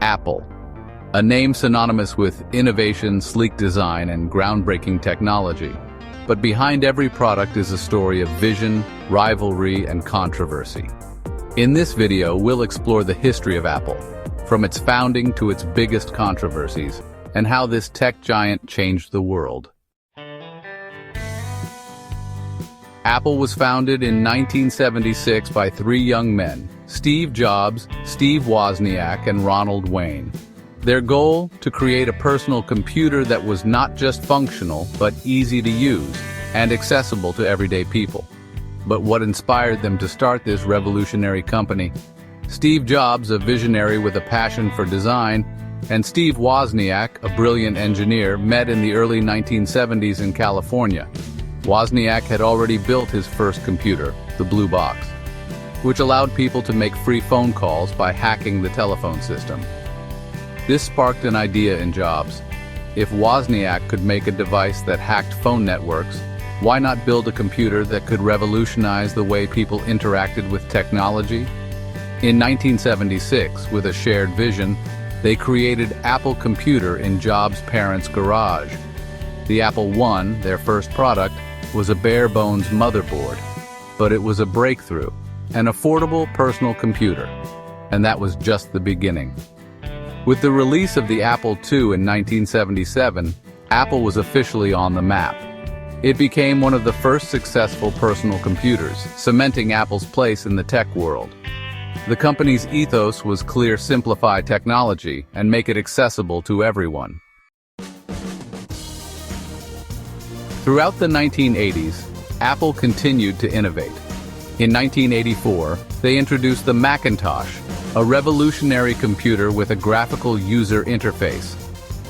Apple, a name synonymous with innovation, sleek design, and groundbreaking technology. But behind every product is a story of vision, rivalry, and controversy. In this video, we'll explore the history of Apple, from its founding to its biggest controversies, and how this tech giant changed the world. Apple was founded in 1976 by three young men, Steve Jobs, Steve Wozniak, and Ronald Wayne. Their goal? To create a personal computer that was not just functional, but easy to use and accessible to everyday people. But what inspired them to start this revolutionary company? Steve Jobs, a visionary with a passion for design, and Steve Wozniak, a brilliant engineer, met in the early 1970s in California. Wozniak had already built his first computer, the Blue Box, which allowed people to make free phone calls by hacking the telephone system. This sparked an idea in Jobs. If Wozniak could make a device that hacked phone networks, why not build a computer that could revolutionize the way people interacted with technology? In 1976, with a shared vision, they created Apple Computer in Jobs' parents' garage. The Apple I, their first product, was a bare-bones motherboard, but it was a breakthrough, an affordable personal computer, and that was just the beginning. With the release of the Apple II in 1977, Apple was officially on the map. It became one of the first successful personal computers, cementing Apple's place in the tech world. The company's ethos was clear: simplify technology and make it accessible to everyone. Throughout the 1980s, Apple continued to innovate. In 1984, they introduced the Macintosh, a revolutionary computer with a graphical user interface,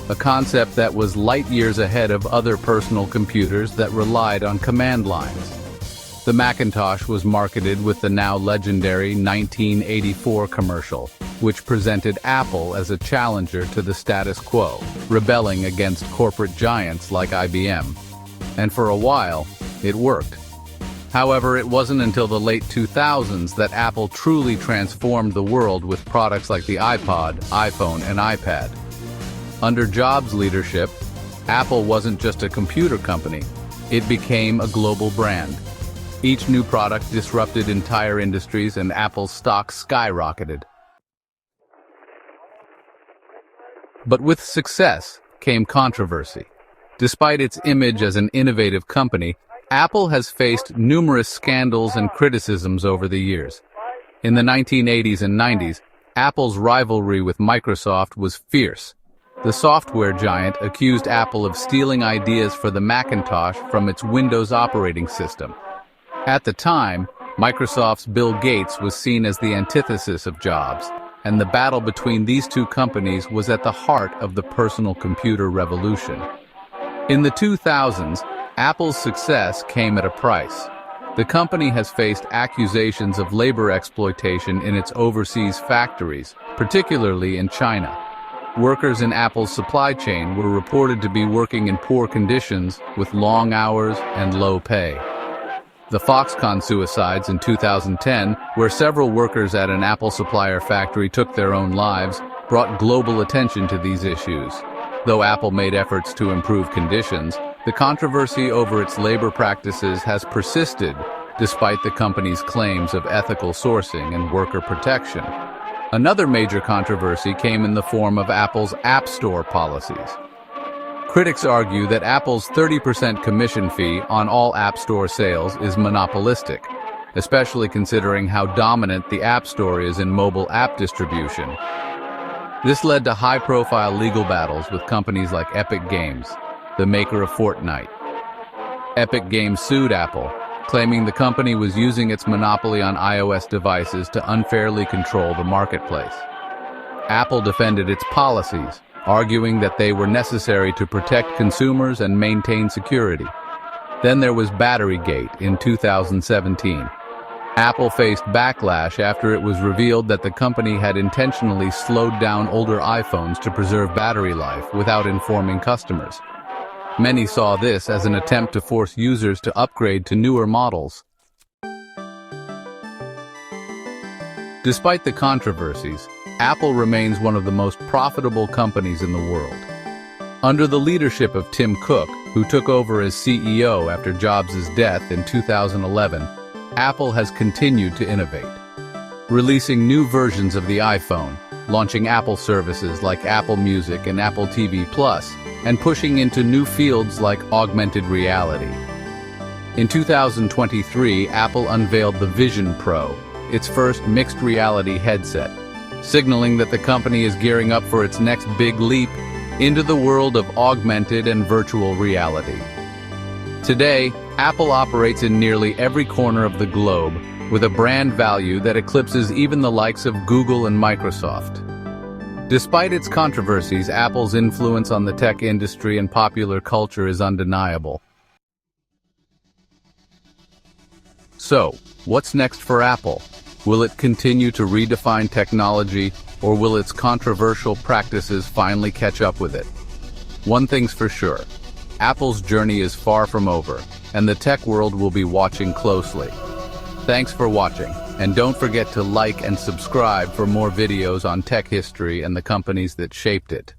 a concept that was light years ahead of other personal computers that relied on command lines. The Macintosh was marketed with the now legendary 1984 commercial, which presented Apple as a challenger to the status quo, rebelling against corporate giants like IBM. And for a while, it worked. However, it wasn't until the late 2000s that Apple truly transformed the world with products like the iPod, iPhone, and iPad. Under Jobs' leadership, Apple wasn't just a computer company, it became a global brand. Each new product disrupted entire industries, and Apple's stock skyrocketed. But with success came controversy. Despite its image as an innovative company, Apple has faced numerous scandals and criticisms over the years. In the 1980s and 90s, Apple's rivalry with Microsoft was fierce. The software giant accused Apple of stealing ideas for the Macintosh from its Windows operating system. At the time, Microsoft's Bill Gates was seen as the antithesis of Jobs, and the battle between these two companies was at the heart of the personal computer revolution. In the 2000s, Apple's success came at a price. The company has faced accusations of labor exploitation in its overseas factories, particularly in China. Workers in Apple's supply chain were reported to be working in poor conditions with long hours and low pay. The Foxconn suicides in 2010, where several workers at an Apple supplier factory took their own lives, brought global attention to these issues. Though Apple made efforts to improve conditions, the controversy over its labor practices has persisted despite the company's claims of ethical sourcing and worker protection. Another major controversy came in the form of Apple's App Store policies. Critics argue that Apple's 30% commission fee on all App Store sales is monopolistic, especially considering how dominant the App Store is in mobile app distribution. This led to high-profile legal battles with companies like Epic Games, the maker of Fortnite. Epic Games sued Apple, claiming the company was using its monopoly on iOS devices to unfairly control the marketplace. Apple defended its policies, arguing that they were necessary to protect consumers and maintain security. Then there was Batterygate in 2017. Apple faced backlash after it was revealed that the company had intentionally slowed down older iPhones to preserve battery life without informing customers. Many saw this as an attempt to force users to upgrade to newer models. Despite the controversies, Apple remains one of the most profitable companies in the world. Under the leadership of Tim Cook, who took over as CEO after Jobs' death in 2011, Apple has continued to innovate, releasing new versions of the iPhone, launching Apple services like Apple Music and Apple TV+, and pushing into new fields like augmented reality. In 2023, Apple unveiled the Vision Pro, its first mixed reality headset, signaling that the company is gearing up for its next big leap into the world of augmented and virtual reality. Today, Apple operates in nearly every corner of the globe with a brand value that eclipses even the likes of Google and Microsoft. Despite its controversies, Apple's influence on the tech industry and popular culture is undeniable. So, what's next for Apple? Will it continue to redefine technology, or will its controversial practices finally catch up with it? One thing's for sure, Apple's journey is far from over, and the tech world will be watching closely. Thanks for watching, and don't forget to like and subscribe for more videos on tech history and the companies that shaped it.